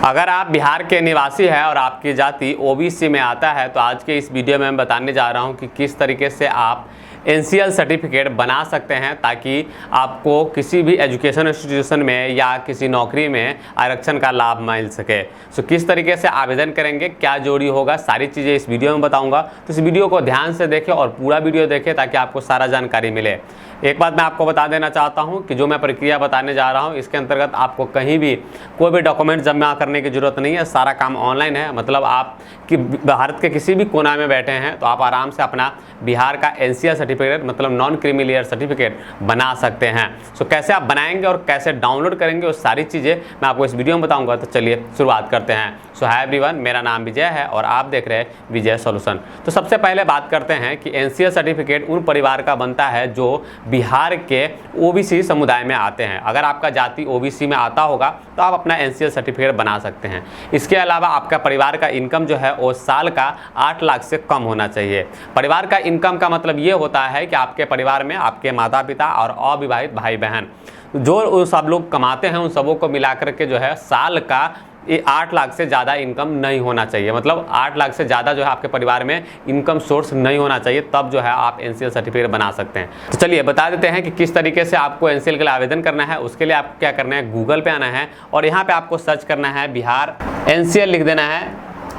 अगर आप बिहार के निवासी हैं और आपकी जाति ओबीसी में आता है तो आज के इस वीडियो में मैं बताने जा रहा हूं कि किस तरीके से आप एनसीएल सर्टिफिकेट बना सकते हैं ताकि आपको किसी भी एजुकेशन इंस्टीट्यूशन में या किसी नौकरी में आरक्षण का लाभ मिल सके। सो किस तरीके से आवेदन करेंगे, क्या जोड़ी होगा, सारी चीज़ें इस वीडियो में बताऊंगा। तो इस वीडियो को ध्यान से देखें और पूरा वीडियो देखें ताकि आपको सारा जानकारी मिले। एक बात मैं आपको बता देना चाहता हूं कि जो मैं प्रक्रिया बताने जा रहा हूं इसके अंतर्गत आपको कहीं भी कोई भी डॉक्यूमेंट जमा करने की ज़रूरत नहीं है। सारा काम ऑनलाइन है। मतलब आप कि भारत के किसी भी कोना में बैठे हैं तो आप आराम से अपना बिहार का एनसीएल सर्टिफिकेट मतलब नॉन क्रीमी लेयर सर्टिफिकेट बना सकते हैं। सो कैसे आप बनाएंगे और कैसे डाउनलोड करेंगे वो सारी चीज़ें मैं आपको इस वीडियो में बताऊंगा। तो चलिए शुरुआत करते हैं। सो हाय एवरीवन, मेरा नाम विजय है और आप देख रहे हैं विजय सॉल्यूशन। तो सबसे पहले बात करते हैं कि एनसीएल सर्टिफिकेट उन परिवार का बनता है जो बिहार के ओबीसी समुदाय में आते हैं। अगर आपका जाति ओबीसी में आता होगा तो आप अपना एनसीएल सर्टिफिकेट बना सकते हैं। इसके अलावा आपका परिवार का इनकम जो है वो साल का 8 लाख से कम होना चाहिए। परिवार का इनकम का मतलब ये होता है कि आपके परिवार में आपके माता पिता और अविवाहित भाई बहन जो सब लोग कमाते हैं उन सबों को मिलाकर के जो है साल का 8 लाख से ज़्यादा इनकम नहीं होना चाहिए। मतलब 8 लाख से ज़्यादा जो है आपके परिवार में इनकम सोर्स नहीं होना चाहिए, तब जो है आप एनसीएल सर्टिफिकेट बना सकते हैं। तो चलिए बता देते हैं कि किस तरीके से आपको एनसीएल के लिए आवेदन करना है। उसके लिए आपको क्या करना है, गूगल पे आना है और यहाँ पे आपको सर्च करना है बिहार एनसीएल लिख देना है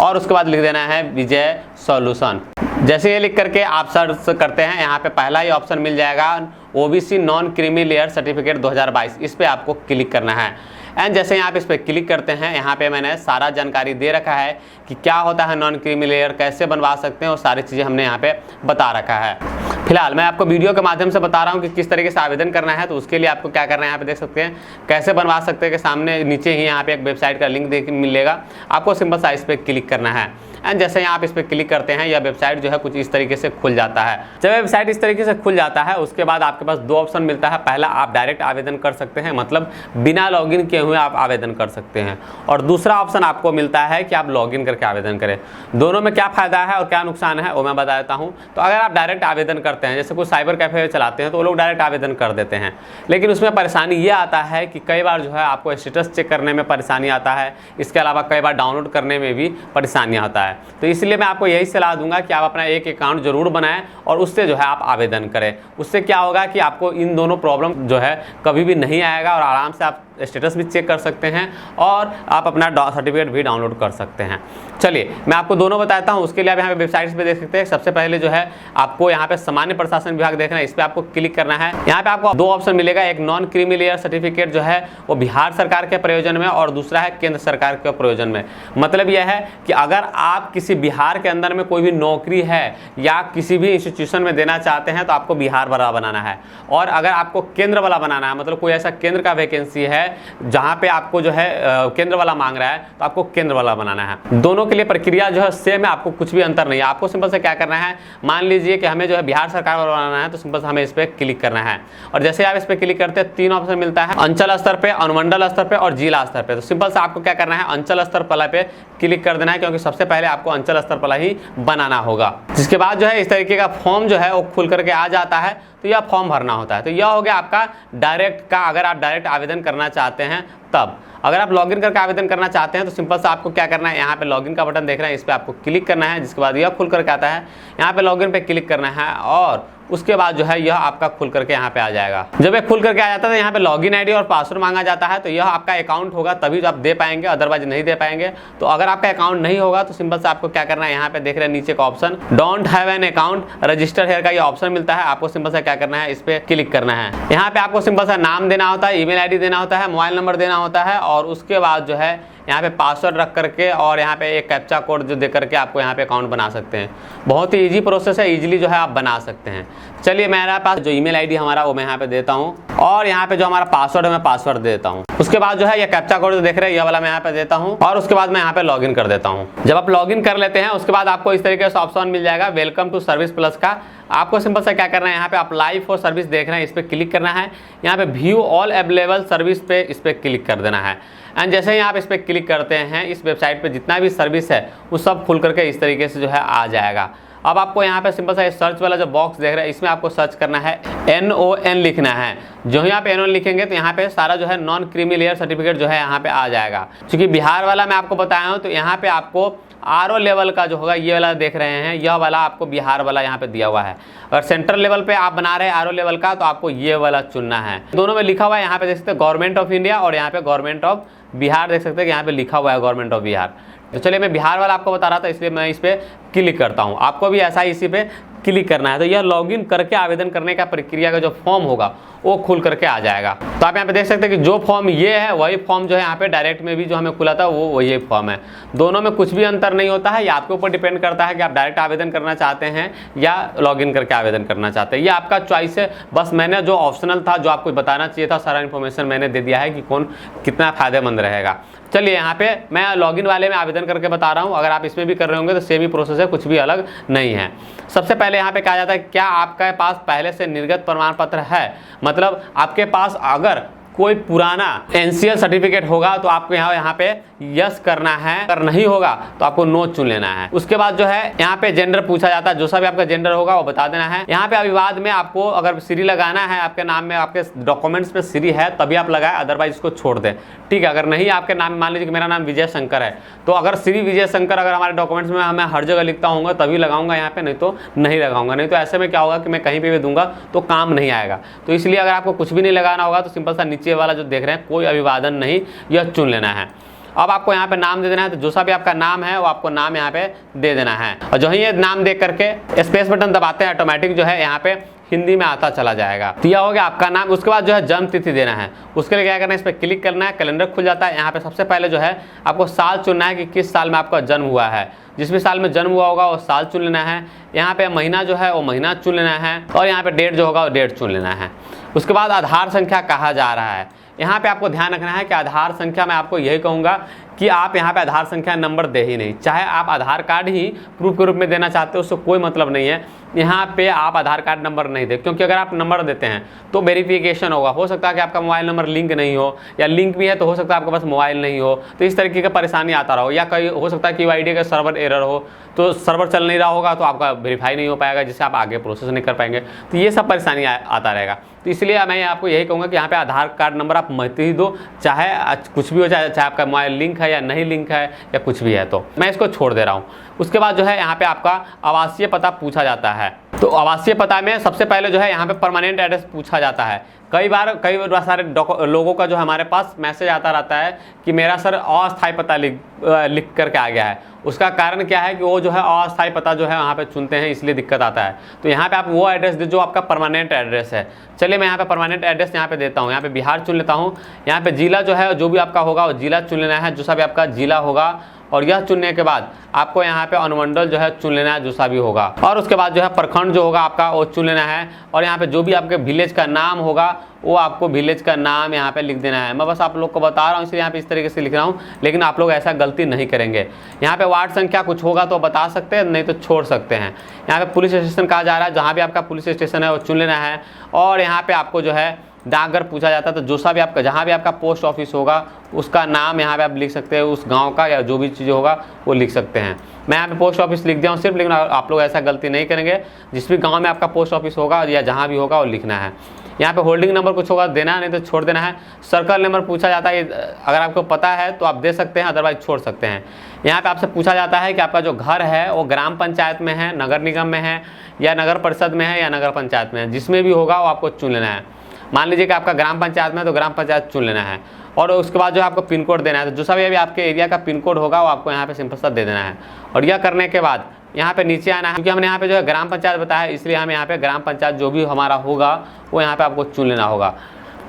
और उसके बाद लिख देना है विजय सॉल्यूशन। जैसे ये लिख करके आप सर्च करते हैं यहाँ पे पहला ही ऑप्शन मिल जाएगा OBC non creamy layer certificate 2022। इस पर आपको क्लिक करना है एंड जैसे यहाँ पे इस पर क्लिक करते हैं यहाँ पे मैंने सारा जानकारी दे रखा है कि क्या होता है नॉन क्रीमी लेयर, कैसे बनवा सकते हैं और सारी चीज़ें हमने यहाँ पे बता रखा है। फिलहाल मैं आपको वीडियो के माध्यम से बता रहा हूँ कि किस तरीके से आवेदन करना है। तो उसके लिए आपको क्या करना है, यहाँ पे देख सकते हैं कैसे बनवा सकते हैं कि सामने नीचे ही यहाँ पे एक वेबसाइट का लिंक मिलेगा। आपको सिंपल सा इस पर क्लिक करना है एंड जैसे यहाँ आप इस पर क्लिक करते हैं यह वेबसाइट जो है कुछ इस तरीके से खुल जाता है। जब वेबसाइट इस तरीके से खुल जाता है उसके बाद आपके पास दो ऑप्शन मिलता है। पहला आप डायरेक्ट आवेदन कर सकते हैं, मतलब बिना लॉगिन किए हुए आप आवेदन कर सकते हैं, और दूसरा ऑप्शन आपको मिलता है कि आप लॉगिन करके आवेदन करें। दोनों में क्या फ़ायदा है और क्या नुकसान है वो मैं बता देता हूँ। तो अगर आप डायरेक्ट आवेदन करते हैं, जैसे कुछ साइबर कैफे चलाते हैं तो वो लोग डायरेक्ट आवेदन कर देते हैं, लेकिन उसमें परेशानी ये आता है कि कई बार जो है आपको स्टेटस चेक करने में परेशानी आता है। इसके अलावा कई बार डाउनलोड करने में भी परेशानी आता है। तो इसलिए मैं आपको यही सलाह दूंगा कि आप अपना एक अकाउंट जरूर बनाएं और उससे जो है आप आवेदन करें। उससे क्या होगा कि आपको इन दोनों प्रॉब्लम जो है कभी भी नहीं आएगा और आराम से आप स्टेटस भी चेक कर सकते हैं और आप अपना सर्टिफिकेट भी डाउनलोड कर सकते हैं। चलिए मैं आपको दोनों बताता हूं। उसके लिए आप यहाँ पे वेबसाइट्स पे देख सकते हैं। सबसे पहले जो है आपको यहाँ पे सामान्य प्रशासन विभाग देखना है, इस पर आपको क्लिक करना है। यहाँ पे आपको दो ऑप्शन मिलेगा, एक नॉन क्रीमी लेयर सर्टिफिकेट जो है वो बिहार सरकार के प्रयोजन में और दूसरा है केंद्र सरकार के प्रयोजन में। मतलब यह है कि अगर आप किसी बिहार के अंदर में कोई भी नौकरी है या किसी भी इंस्टीट्यूशन में देना चाहते हैं तो आपको बिहार वाला बनाना है, और अगर आपको केंद्र वाला बनाना है मतलब कोई ऐसा केंद्र का वैकेंसी है जहां पे आपको जो है केंद्र वाला मांग रहा है तो आपको केंद्र वाला बनाना है। दोनों के लिए प्रक्रिया जो है सेम है, आपको कुछ भी अंतर नहीं है। आपको सिंपल से क्या करना है, मान लीजिए कि हमें जो है बिहार सरकार वाला बनाना है तो सिंपल से हमें इस पर क्लिक करना है और जैसे आप इस पर क्लिक करते हैं तीन ऑप्शन मिलता है, अंचल स्तर पे, अनुमंडल स्तर पे और जिला स्तर पे। तो सिंपल से आपको क्या करना है, अंचल स्तर वाला पे क्लिक कर देना है क्योंकि सबसे पहले आपको अंचल स्तर वाला ही बनाना होगा। जिसके बाद जो है इस तरीके का फॉर्म जो है वो खुल करके आ जाता है, तो यह फॉर्म भरना होता है। तो यह हो गया आपका डायरेक्ट का, अगर आप डायरेक्ट आवेदन करना चाहते हैं तब। अगर आप लॉगिन करके आवेदन करना चाहते हैं तो सिंपल से आपको क्या करना है, यहाँ पे लॉगिन का बटन देख रहे हैं, इस पर आपको क्लिक करना है। जिसके बाद यह खुल करके आता है, यहाँ पे लॉगिन पे क्लिक करना है और उसके बाद जो है यह आपका खुल करके यहाँ पे आ जाएगा। जब ये खुल करके आ जाता है तो यहाँ पे लॉगिन आईडी और पासवर्ड मांगा जाता है। तो यह आपका अकाउंट होगा तभी तो आप दे पाएंगे, अदरवाइज नहीं दे पाएंगे। तो अगर आपका अकाउंट नहीं होगा तो सिंपल से आपको क्या करना है, यहाँ पे देख रहे हैं नीचे का option don't have an account register here का ये ऑप्शन मिलता है। आपको सिंपल से क्या करना है, इस पर क्लिक करना है। यहाँ पे आपको सिंपल सा नाम देना होता है, ईमेल आईडी देना होता है, मोबाइल नंबर देना होता है और उसके बाद जो है यहाँ पे पासवर्ड रख करके और यहाँ पे एक कैप्चा कोड जो दे करके आपको यहाँ पे अकाउंट बना सकते हैं। बहुत ही इजी प्रोसेस है, इजीली जो है आप बना सकते हैं। चलिए मेरे पास जो ईमेल आईडी हमारा वो मैं यहाँ पे देता हूँ और यहाँ पे जो हमारा पासवर्ड है मैं पासवर्ड देता हूँ। उसके बाद जो है ये कैप्चा कोड जो देख रहे हैं ये वाला मैं यहाँ पे देता हूँ और उसके बाद मैं यहाँ पे लॉगिन कर देता हूँ। जब आप लॉगिन कर लेते हैं उसके बाद आपको इस तरीके से ऑप्शन मिल जाएगा वेलकम टू सर्विस प्लस का। आपको सिंपल से क्या करना है, यहाँ पे अप्लाई फॉर सर्विस देख रहे हैं, इस पर क्लिक करना है। यहाँ पे व्यू ऑल अवेलेबल सर्विस पे इस पर क्लिक कर देना है एंड जैसे ही आप इस पर क्लिक करते हैं इस वेबसाइट पे जितना भी सर्विस है वो सब खुल करके इस तरीके से जो है आ जाएगा। अब आपको यहाँ पे सिंपल सा सर्च वाला जो बॉक्स देख रहे हैं इसमें आपको सर्च करना है NON लिखना है। जो ही आप N1 लिखेंगे तो यहाँ पे सारा जो है नॉन क्रीमी लेयर सर्टिफिकेट जो है यहाँ पे आ जाएगा। क्योंकि बिहार वाला मैं आपको बताया हूँ, तो यहाँ पे आपको RO लेवल का जो होगा, ये वाला देख रहे हैं, यह वाला आपको बिहार वाला यहाँ पे दिया हुआ है। अगर सेंट्रल लेवल पे आप बना रहे हैं RO लेवल का, तो आपको ये वाला चुनना है। दोनों में लिखा हुआ है, यहाँ पे देख सकते हैं गवर्नमेंट ऑफ इंडिया और यहाँ पे गवर्नमेंट ऑफ बिहार, देख सकते हैं कि यहाँ पे लिखा हुआ है गवर्नमेंट ऑफ बिहार। तो चलिए मैं बिहार वाला आपको बता रहा था, इसलिए मैं इस पर क्लिक करता हूँ। आपको भी ऐसा ही इसी पे क्लिक करना है। तो यह लॉगिन करके आवेदन करने का प्रक्रिया का जो फॉर्म होगा वो खुल करके आ जाएगा। तो आप यहाँ पे देख सकते हैं कि जो फॉर्म ये है वही फॉर्म जो है यहाँ पे डायरेक्ट में भी जो हमें खुला था वो वही फॉर्म है। दोनों में कुछ भी अंतर नहीं होता है। ये आपके ऊपर डिपेंड करता है कि आप डायरेक्ट आवेदन करना चाहते हैं या लॉगिन करके आवेदन करना चाहते हैं, ये आपका चॉइस है। बस मैंने जो ऑप्शनल था, जो आपको बताना चाहिए था, सारा इन्फॉर्मेशन मैंने दे दिया है कि कौन कितना फ़ायदेमंद रहेगा। चलिए यहाँ पे मैं लॉगिन वाले में आवेदन करके बता रहा हूँ। अगर आप इसमें भी कर रहे होंगे तो सेम ही प्रोसेस है, कुछ भी अलग नहीं है। सबसे पहले यहाँ पे कहा जाता है क्या आपके पास पहले से निर्गत प्रमाण पत्र है, मतलब आपके पास अगर कोई पुराना NCL सर्टिफिकेट होगा तो आपको यहाँ पे यस करना है, अगर नहीं होगा तो आपको नो चुन लेना है। उसके बाद जो है यहाँ पे जेंडर पूछा जाता है, जो सा भी आपका जेंडर होगा वो बता देना है। यहाँ पे अविवाद में आपको अगर श्री लगाना है, आपके नाम में आपके डॉक्यूमेंट्स में श्री है तभी आप लगाए, अदरवाइज इसको छोड़ दें, ठीक है। अगर नहीं आपके नाम, मान लीजिए कि मेरा नाम विजय शंकर है, तो अगर श्री विजय शंकर अगर हमारे डॉक्यूमेंट्स में मैं हर जगह लिखता हूँ तभी लगाऊंगा यहाँ पे, नहीं तो नहीं लगाऊंगा। नहीं तो ऐसे में क्या होगा कि मैं कहीं पे भी दूंगा तो काम नहीं आएगा। तो इसलिए अगर आपको कुछ भी नहीं लगाना होगा तो सिंपल सा नीचे वाला जो देख रहे हैं कोई अभिवादन नहीं, यह चुन लेना है। अब आपको यहाँ पे नाम दे देना है, तो जो सा भी आपका नाम है वो आपको नाम यहाँ पे दे देना है। और जो ही ये नाम दे करके स्पेस बटन दबाते हैं, ऑटोमेटिक जो है यहाँ पे हिंदी में आता चला जाएगा। तो यह हो गया आपका नाम। उसके बाद जो है जन्म तिथि देना है। उसके लिए क्या करना है, इस पर क्लिक करना है, कैलेंडर खुल जाता है। यहाँ पे सबसे पहले जो है आपको साल चुनना है कि किस साल में आपका जन्म हुआ है। जिस भी साल में जन्म हुआ होगा वो साल चुन लेना है। यहाँ पे महीना जो है वो महीना चुन लेना है और यहाँ पे डेट जो होगा वो डेट चुन लेना है। उसके बाद आधार संख्या कहा जा रहा है। यहाँ पे आपको ध्यान रखना है कि आधार संख्या मैं आपको यही कहूँगा कि आप यहाँ पे आधार संख्या नंबर दे ही नहीं, चाहे आप आधार कार्ड ही प्रूफ के रूप में देना चाहते हो उससे कोई मतलब नहीं है। यहाँ पे आप आधार कार्ड नंबर नहीं दे, क्योंकि अगर आप नंबर देते हैं तो वेरिफिकेशन होगा। हो सकता है कि आपका मोबाइल नंबर लिंक नहीं हो, या लिंक भी है तो हो सकता है आपके पास मोबाइल नहीं हो, तो इस तरीके का परेशानी आता रहो। या कहीं हो सकता है कि QID का सर्वर एरर हो, तो सर्वर चल नहीं रहा होगा तो आपका वेरीफाई नहीं हो पाएगा, जिससे आप आगे प्रोसेस नहीं कर पाएंगे। तो ये सब परेशानी आता रहेगा। तो इसलिए मैं आपको यही कहूँगा कि यहाँ पे आधार कार्ड नंबर आप मत ही दो, चाहे कुछ भी हो, चाहे आपका मोबाइल लिंक है या नहीं लिंक है या कुछ भी है, तो मैं इसको छोड़ दे रहा हूँ। उसके बाद जो है यहाँ पे आपका आवासीय पता पूछा जाता है। तो आवासीय पता में सबसे पहले जो है यहाँ पे परमानेंट एड्रेस पूछा जाता है। कई बार सारे लोगों का जो हमारे पास मैसेज आता रहता है कि मेरा सर अस्थायी पता लिख करके आ गया है। उसका कारण क्या है कि वो जो है अस्थायी पता जो है वहाँ पे चुनते हैं, इसलिए दिक्कत आता है। तो यहाँ पे आप वो एड्रेस दे जो आपका परमानेंट एड्रेस है। चलिए मैं यहाँ पे परमानेंट एड्रेस यहाँ पे देता हूँ। यहाँ पे बिहार चुन लेता हूँ। यहाँ पे जिला जो है जो भी आपका होगा वो जिला चुन लेना है, जो सा भी आपका जिला होगा। और यह चुनने के बाद आपको यहाँ पे अनुमंडल जो है चुन लेना है, जो सा भी होगा। और उसके बाद जो है प्रखंड जो होगा आपका वो चुन लेना है। और यहाँ पे जो भी आपके विलेज का नाम होगा वो आपको विलेज का नाम यहाँ पे लिख देना है। मैं बस आप लोग को बता रहा हूँ, इसलिए यहाँ पे इस तरीके से लिख रहा हूँ, लेकिन आप लोग ऐसा गलती नहीं करेंगे। यहाँ पे वार्ड संख्या कुछ होगा तो बता सकते हैं, नहीं तो छोड़ सकते हैं। यहाँ पे पुलिस स्टेशन कहा जा रहा है, जहाँ भी आपका पुलिस स्टेशन है वो चुन लेना है। और यहाँ पे आपको जो है डाकघर पूछा जाता है, तो जो सा भी आपका जहाँ भी आपका पोस्ट ऑफिस होगा उसका नाम यहाँ पे आप लिख सकते हैं, उस गांव का या जो भी चीज़ होगा वो लिख सकते हैं। मैं यहाँ पे पोस्ट ऑफिस लिख दिया हूँ सिर्फ, लेकिन आप लोग ऐसा गलती नहीं करेंगे। जिस भी गांव में आपका पोस्ट ऑफिस होगा या जहाँ भी होगा वो लिखना है। यहाँ पे होल्डिंग नंबर कुछ होगा देना, नहीं तो छोड़ देना है। सर्कल नंबर पूछा जाता है, अगर आपको पता है तो आप दे सकते हैं, अदरवाइज छोड़ सकते हैं। यहाँ पे आपसे पूछा जाता है कि आपका जो घर है वो ग्राम पंचायत में है, नगर निगम में है, या नगर परिषद में है, या नगर पंचायत में है। जिसमें भी होगा वो आपको चुन लेना है। मान लीजिए कि आपका ग्राम पंचायत में है तो ग्राम पंचायत चुन लेना है। और उसके बाद जो है आपको पिन कोड देना है, तो जो सा भी आपके एरिया का पिन कोड होगा वो आपको यहाँ पे सिंपल सा दे देना है। और यह करने के बाद यहाँ पे नीचे आना है, क्योंकि हमने यहाँ पे जो है ग्राम पंचायत बताया, इसलिए हम यहाँ पे ग्राम पंचायत जो भी हमारा होगा वो यहाँ पे आपको चुन लेना होगा।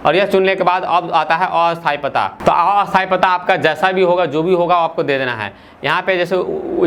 और यह चुनने के बाद अब आता है अस्थायी पता। तो अस्थायी पता आपका जैसा भी होगा, जो भी होगा वो आपको दे देना है। यहाँ पे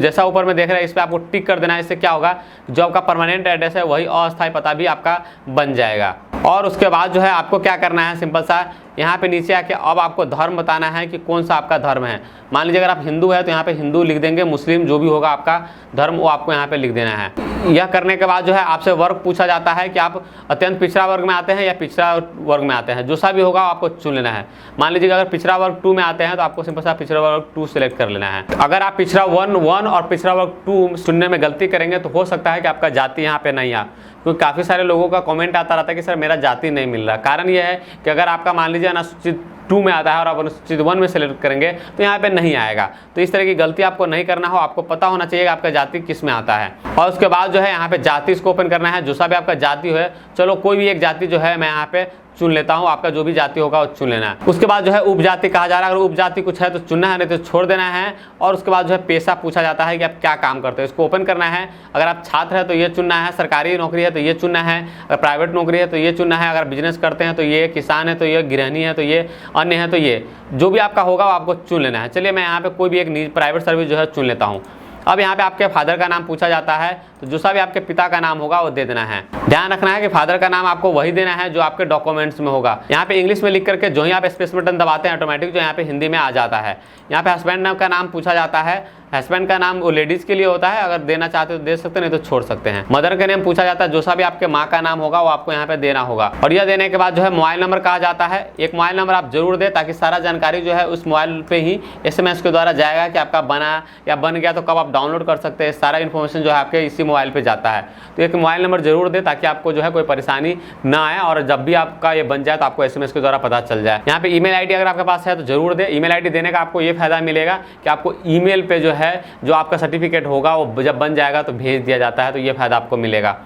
जैसा ऊपर में देख रहे हैं इस पर आपको टिक कर देना है। इससे क्या होगा, जो आपका परमानेंट एड्रेस है वही अस्थायी पता भी आपका बन जाएगा। और उसके बाद जो है आपको क्या करना है, सिंपल सा यहाँ पे नीचे आके अब आपको धर्म बताना है कि कौन सा आपका धर्म है। मान लीजिए अगर आप हिंदू है तो यहाँ पे हिंदू लिख देंगे, मुस्लिम जो भी होगा आपका धर्म वो आपको यहाँ पे लिख देना है। यह करने के बाद जो है आपसे वर्ग पूछा जाता है कि आप अत्यंत पिछड़ा वर्ग में आते हैं या पिछड़ा वर्ग में आते हैं, जो सा भी होगा आपको चुन लेना है। मान लीजिए अगर पिछड़ा वर्ग 2 में आते हैं तो आपको सिंपल सा पिछड़ा वर्ग 2 सेलेक्ट कर लेना है। अगर आप पिछड़ा 1 और पिछड़ा वर्ग 2 चुनने में गलती करेंगे तो हो सकता है कि आपका जाति यहाँ पे नहीं आ, क्योंकि काफ़ी सारे लोगों का कमेंट आता रहता है कि सर मेरा जाति नहीं मिल रहा। कारण यह है कि अगर आपका मान लीजिए अनुसूचित 2 में आता है और आप अनुसूचित 1 में सेलेक्ट करेंगे तो यहाँ पे नहीं आएगा। तो इस तरह की गलती आपको नहीं करना हो, आपको पता होना चाहिए कि आपका जाति किस में आता है। और उसके बाद जो है यहाँ पे जाति इसको ओपन करना है, जो सा भी आपका जाति है, चलो कोई भी एक जाति जो है मैं यहाँ पे चुन लेता हूँ, आपका जो भी जाति होगा वो चुन लेना है। उसके बाद जो है उपजाति कहा जा रहा है, अगर उपजाति कुछ है तो चुनना है, नहीं तो छोड़ देना है। और उसके बाद जो है पेशा पूछा जाता है कि आप क्या काम करते हो, इसको ओपन करना है। अगर आप छात्र है तो ये चुनना है, सरकारी नौकरी है तो ये चुनना है, अगर प्राइवेट नौकरी है तो ये चुनना है, अगर बिजनेस करते हैं तो ये, किसान है तो ये, गृहिणी है तो ये, अन्य है तो ये, जो भी आपका होगा वो आपको चुन लेना है। चलिए मैं यहाँ पे कोई भी एक प्राइवेट सर्विस जो है चुन लेता हूँ। अब यहाँ पे आपके फादर का नाम पूछा जाता है, तो जो सा भी आपके पिता का नाम होगा वो दे देना है। ध्यान रखना है कि फादर का नाम आपको वही देना है जो आपके डॉक्यूमेंट्स में होगा। यहाँ पे इंग्लिश में लिख करके जो ही आप स्पेस बटन दबाते हैं ऑटोमेटिक जो यहाँ पे हिंदी में आ जाता है। यहाँ पे हस्बैंड का नाम पूछा जाता है, हस्बैंड का नाम वो लेडीज के लिए होता है, अगर देना चाहते हो तो दे सकते हैं, नहीं तो छोड़ सकते हैं। मदर का नेम पूछा जाता है, जो सा भी आपके माँ का नाम होगा वो आपको यहाँ पे देना होगा। और यह देने के बाद जो है मोबाइल नंबर कहा जाता है, एक मोबाइल नंबर आप जरूर दें ताकि सारा जानकारी जो है उस मोबाइल पे ही SMS के द्वारा जाएगा कि आपका बना या बन गया तो कब आप डाउनलोड कर सकते हैं, सारा इन्फॉर्मेशन जो है आपके इसी मोबाइल पे जाता है। तो एक मोबाइल नंबर जरूर दें ताकि आपको जो है कोई परेशानी ना आए और जब भी आपका ये बन जाए तो आपको SMS के द्वारा पता चल जाए। यहाँ पे ईमेल आईडी अगर आपके पास है तो जरूर दें। ईमेल आईडी देने का आपको ये फायदा मिलेगा कि आपको ईमेल पे जो है जो आपका सर्टिफिकेट होगा वो जब बन जाएगा तो भेज दिया जाता है, तो ये फायदा आपको मिलेगा।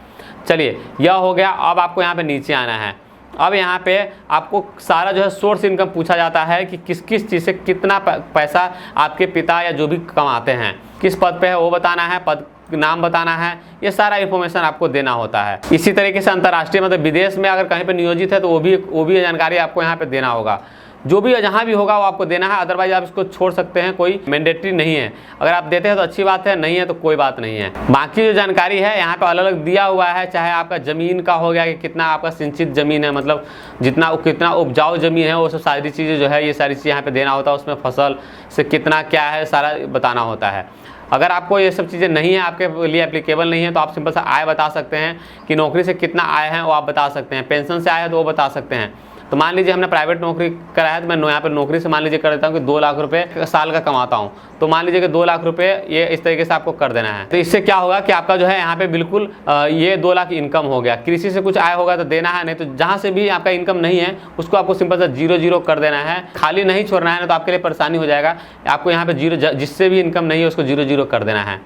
चलिए यह हो गया। अब आपको यहाँ पे नीचे आना है। अब यहाँ पे आपको सारा जो है सोर्स इनकम पूछा जाता है कि किस किस चीज़ से कितना पैसा आपके पिता या जो भी कमाते हैं, किस पद पे है वो बताना है, पद नाम बताना है, ये सारा इन्फॉर्मेशन आपको देना होता है। इसी तरीके से अंतर्राष्ट्रीय मतलब विदेश में अगर कहीं पे नियोजित है तो वो भी जानकारी आपको यहाँ पे देना होगा। जो भी जहाँ भी होगा वो आपको देना है, अदरवाइज आप इसको छोड़ सकते हैं, कोई मैंडेटरी नहीं है। अगर आप देते हैं तो अच्छी बात है, नहीं है तो कोई बात नहीं है। बाकी जो जानकारी है यहाँ पे अलग अलग दिया हुआ है, चाहे आपका ज़मीन का हो गया कि कितना आपका सिंचित ज़मीन है, मतलब कितना उपजाऊ ज़मीन है, वो सब सारी चीज़ें जो है ये सारी चीज़ें यहाँ पे देना होता है। उसमें फसल से कितना क्या है सारा बताना होता है। अगर आपको ये सब चीज़ें नहीं है, आपके लिए एप्लीकेबल नहीं है, तो आप सिंपल सा आय बता सकते हैं कि नौकरी से कितना आय है वो आप बता सकते हैं, पेंशन से आय है तो वो बता सकते हैं। तो मान लीजिए हमने प्राइवेट नौकरी करा है तो मैं यहाँ पर नौकरी से मान लीजिए कर देता हूँ कि 2 लाख रुपए साल का कमाता हूँ, तो मान लीजिए कि 2 लाख रुपए ये इस तरीके से आपको कर देना है। तो इससे क्या होगा कि आपका जो है यहाँ पे बिल्कुल ये 2 लाख इनकम हो गया। कृषि से कुछ आय होगा तो देना है, नहीं तो जहाँ से भी आपका इनकम नहीं है उसको आपको सिंपल सा 0 कर देना है, खाली नहीं छोड़ना है, नहीं तो आपके लिए परेशानी हो जाएगा। आपको यहाँ पे 0 जिससे भी इनकम नहीं है उसको 0 कर देना है।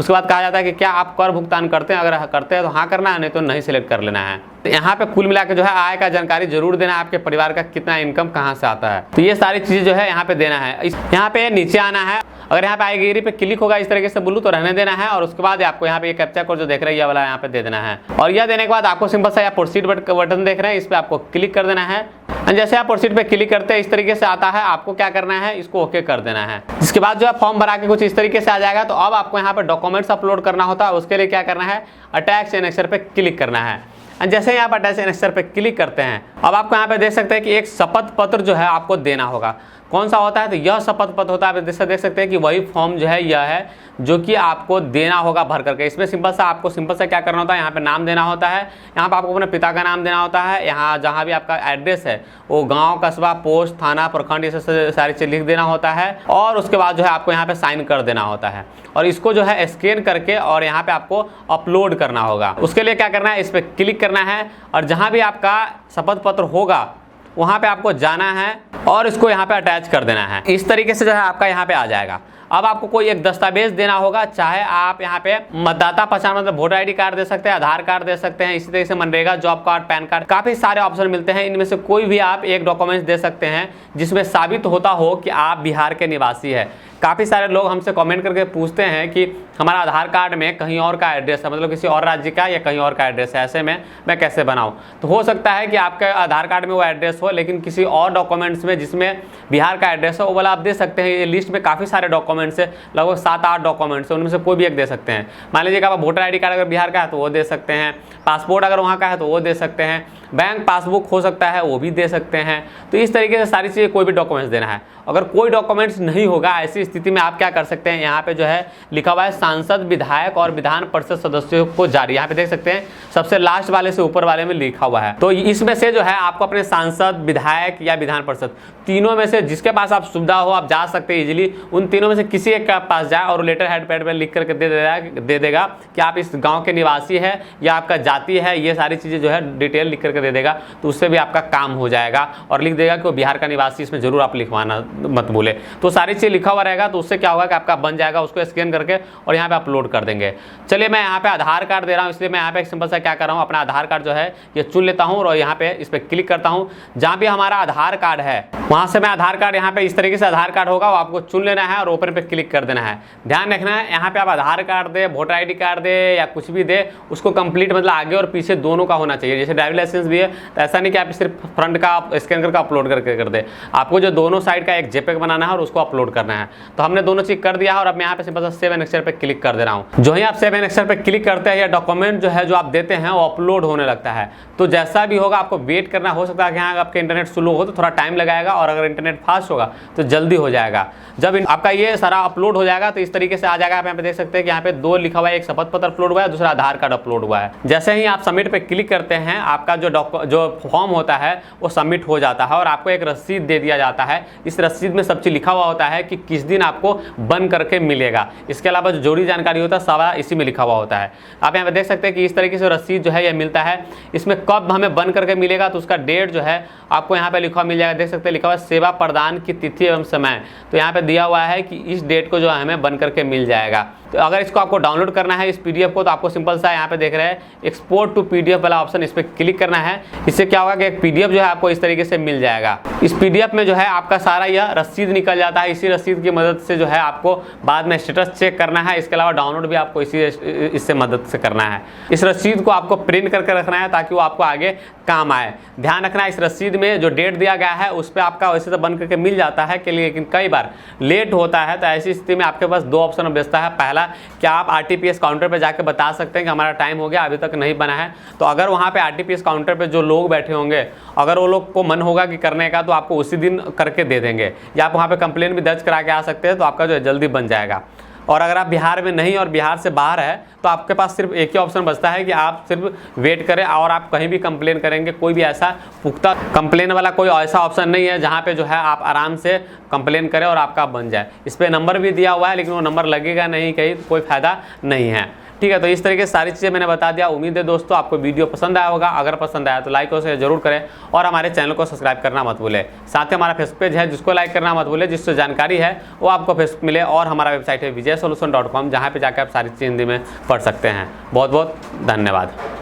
उसके बाद कहा जाता है कि क्या आप कर भुगतान करते हैं, अगर करते हैं तो हाँ करना है, नहीं तो नहीं सिलेक्ट कर लेना है। तो यहाँ पे कुल मिला के जो है आय का जानकारी जरूर देना है, आपके परिवार का कितना इनकम कहाँ से आता है, तो ये सारी चीज़ें जो है यहाँ पे देना है। यहाँ पे नीचे आना है, अगर यहाँ पे आईगेरी पे क्लिक होगा इस तरीके से बोलूँ तो रहने देना है। और उसके बाद आपको यहाँ पे कैप्चा कोड जो देख रहे हैं ये वाला यहाँ पे दे देना है। और यह देने के बाद आपको सिंपल सा प्रोसीड बटन देख रहे हैं, इस पर आपको क्लिक कर देना है। जैसे आप प्रोसीड पे क्लिक करते हैं इस तरीके से आता है, आपको क्या करना है, इसको ओके कर देना है। जिसके बाद जो है फॉर्म भरा के कुछ इस तरीके से आ जाएगा। तो अब आपको यहाँ पे डॉक्यूमेंट्स अपलोड करना होता है, उसके लिए क्या करना है, अटैच एनेक्सर पे क्लिक करना है। जैसे ही आप अटैच एनेक्सर पे क्लिक करते हैं अब आपको यहाँ पे देख सकते हैं कि एक शपथ पत्र जो है आपको देना होगा। कौन सा होता है, तो यह शपथ पत्र होता है। आप देख सकते हैं कि वही फॉर्म जो है यह है जो कि आपको देना होगा भर करके। इसमें सिंपल सा क्या करना होता है, यहाँ पे नाम देना होता है, यहाँ पे आपको अपने पिता का नाम देना होता है, यहाँ जहाँ भी आपका एड्रेस है वो गांव, कस्बा, पोस्ट, थाना, प्रखंड, ये सब सारी चीज़ लिख देना होता है। और उसके बाद जो है आपको यहाँ पे साइन कर देना होता है और इसको जो है स्कैन करके और यहाँ पे आपको अपलोड करना होगा। उसके लिए क्या करना है, इस पर क्लिक करना है और जहाँ भी आपका शपथ पत्र होगा वहाँ पे आपको जाना है और इसको यहाँ पे अटैच कर देना है। इस तरीके से जो है आपका यहाँ पे आ जाएगा। अब आपको कोई एक दस्तावेज देना होगा, चाहे आप यहाँ पे मतदाता पहचान मतलब वोटर ID कार्ड दे सकते हैं, आधार कार्ड दे सकते हैं, इसी तरीके से MNREGA job card, pan card, काफ़ी सारे ऑप्शन मिलते हैं। इनमें से कोई भी आप एक डॉक्यूमेंट्स दे सकते हैं जिसमें साबित होता हो कि आप बिहार के निवासी है। काफ़ी सारे लोग हमसे कमेंट करके पूछते हैं कि हमारा आधार कार्ड में कहीं और का एड्रेस है, मतलब किसी और राज्य का या कहीं और का एड्रेस है, ऐसे में मैं कैसे बनाऊं। तो हो सकता है कि आपके आधार कार्ड में वो एड्रेस हो, लेकिन किसी और डॉक्यूमेंट्स में जिसमें बिहार का एड्रेस हो वो वाला आप दे सकते हैं। ये लिस्ट में काफ़ी सारे डॉक्यूमेंट्स है, लगभग 7-8 डॉक्यूमेंट्स है, उनमें से कोई भी एक दे सकते हैं। मान लीजिए कि आप वोटर ID कार्ड अगर बिहार का है तो वो दे सकते हैं, पासपोर्ट अगर वहाँ का है तो वो दे सकते हैं, बैंक पासबुक हो सकता है वो भी दे सकते हैं। तो इस तरीके से सारी चीज़ें कोई भी डॉक्यूमेंट्स देना है। अगर कोई डॉक्यूमेंट्स नहीं होगा, ऐसी स्थिति में आप क्या कर सकते हैं, यहाँ पे जो है लिखा हुआ है सांसद, विधायक और विधान परिषद सदस्यों को जारी। यहाँ पे देख सकते हैं सबसे लास्ट वाले से ऊपर वाले में लिखा हुआ है। तो इसमें से जो है आपको अपने सांसद, विधायक या विधान परिषद तीनों में से जिसके पास आप सुविधा हो आप जा सकते हैं इजीली, उन तीनों में से किसी एक के पास जाए और लेटर हेड पैड पर लिख करके दे देगा कि आप इस गाँव के निवासी है या आपका जाति है, ये सारी चीज़ें जो है डिटेल लिख करके दे देगा। तो उससे भी आपका काम हो जाएगा और लिख देगा कि वो बिहार का निवासी, इसमें जरूर आप लिखवाना मत भूले। तो सारी चीज़ लिखा हुआ रहेगा, तो उससे क्या होगा कि आपका बन जाएगा, उसको स्कैन करके और यहाँ पे अपलोड कर देंगे। चलिए मैं यहाँ पे आधार कार्ड दे रहा हूँ, इसलिए मैं यहाँ पे एक सिंपल सा क्या कर रहा हूँ, अपना आधार कार्ड जो है ये चुन लेता हूँ और यहाँ पे इस पर क्लिक करता हूँ। जहाँ भी हमारा आधार कार्ड है वहाँ से मैं आधार कार्ड, यहाँ पे इस तरीके से आधार कार्ड होगा वो आपको चुन लेना है और ओपन पे क्लिक कर देना है। ध्यान रखना है यहाँ पे आप आधार कार्ड दे, वोटर ID कार्ड दे या कुछ भी दे, उसको कंप्लीट मतलब आगे और पीछे दोनों का होना चाहिए। जैसे ड्राइविंग लाइसेंस भी है तो ऐसा नहीं कि आप सिर्फ फ्रंट का स्कैन करके अपलोड करके कर दे, आपको जो दोनों साइड का एक JPEG बनाना है और उसको अपलोड करना है। तो हमने दोनों चीज कर दिया है और अब मैं यहाँ पे सिंपल सेव एंड एक्सेप्ट पे क्लिक कर दे रहा हूँ। जो ही आप सेव एंड एक्सेप्ट पे क्लिक करते हैं या डॉक्यूमेंट जो है जो आप देते हैं वो अपलोड होने लगता है। तो जैसा भी होगा आपको वेट करना, हो सकता है कि यहाँ आपके इंटरनेट स्लो हो तो थोड़ा टाइम लगाएगा और अगर इंटरनेट फास्ट होगा तो जल्दी हो जाएगा। जब आपका ये सारा अपलोड हो जाएगा तो इस तरीके से आ जाएगा। आप यहाँ पे देख सकते हैं कि यहाँ पे 2 लिखा हुआ है, एक शपथ पत्र अपलोड हुआ है, दूसरा आधार कार्ड अपलोड हुआ है। जैसे ही आप सबमिट पे क्लिक करते हैं आपका जो फॉर्म होता है वो सबमिट हो जाता है और आपको एक रसीद दे दिया जाता है। इस रसीद में सब चीज लिखा हुआ होता है कि किस दिन आपको बन करके मिलेगा। इसके अलावा जो जरूरी जानकारी होता है सारा इसी में लिखा हुआ होता है। आप यहाँ पे देख सकते हैं कि इस तरीके से रसीद जो है ये मिलता है। इसमें कब हमें बन करके मिलेगा तो उसका डेट जो है आपको यहाँ पे लिखा मिल जाएगा। देख सकते हैं लिखा हुआ है सेवा प्रदान की तिथि एवं समय, तो यहाँ पे दिया हुआ है कि इस डेट को जो है हमें बन करके मिल जाएगा। तो अगर इसको आपको डाउनलोड करना है इस PDF को, तो आपको सिंपल सा यहाँ पे देख रहे हैं एक्सपोर्ट टू PDF वाला ऑप्शन, इस पर क्लिक करना है। इससे क्या होगा कि एक PDF जो है आपको इस तरीके से मिल जाएगा। इस PDF में जो है आपका सारा यह रसीद निकल जाता है। इसी रसीद की मदद से जो है आपको बाद में स्टेटस चेक करना है। इसके अलावा डाउनलोड भी आपको इससे मदद से करना है। इस रसीद को आपको प्रिंट करके रखना है ताकि वो आपको आगे काम आए। ध्यान रखना इस रसीद में जो डेट दिया गया है उस पर आपका वैसे तो बन करके मिल जाता है, लेकिन कई बार लेट होता है। तो ऐसी स्थिति में आपके पास 2 ऑप्शन बचता है। पहला, क्या आप RTPS काउंटर पे जाके बता सकते हैं कि हमारा टाइम हो गया, अभी तक नहीं बना है। तो अगर वहाँ पे RTPS काउंटर पे जो लोग बैठे होंगे, अगर वो लोग को मन होगा कि करने का, तो आपको उसी दिन करके दे देंगे। या आप वहाँ पे कंप्लेन भी दर्ज करा के आ सकते हैं, तो आपका जो है जल्दी बन जाएगा। और अगर आप बिहार में नहीं और बिहार से बाहर है तो आपके पास सिर्फ एक ही ऑप्शन बचता है कि आप सिर्फ वेट करें और आप कहीं भी कंप्लेन करेंगे। कोई भी ऐसा पुख्ता कंप्लेन वाला कोई ऐसा ऑप्शन नहीं है जहां पे जो है आप आराम से कंप्लेन करें और आपका बन जाए। इस पर नंबर भी दिया हुआ है लेकिन वो नंबर लगेगा नहीं, कहीं कोई फायदा नहीं है। ठीक है, तो इस तरीके से सारी चीज़ें मैंने बता दिया। उम्मीद है दोस्तों आपको वीडियो पसंद आया होगा। अगर पसंद आया तो लाइक और शेयर जरूर करें और हमारे चैनल को सब्सक्राइब करना मत भूलें। साथ ही हमारा फेसबुक पेज है जिसको लाइक करना मत भूलें, जिससे जानकारी है वो आपको फेसबुक मिले। और हमारा वेबसाइट है vijayasolution.com, जहाँ पे जाकर आप सारी चीज़ हिंदी में पढ़ सकते हैं। बहुत बहुत धन्यवाद।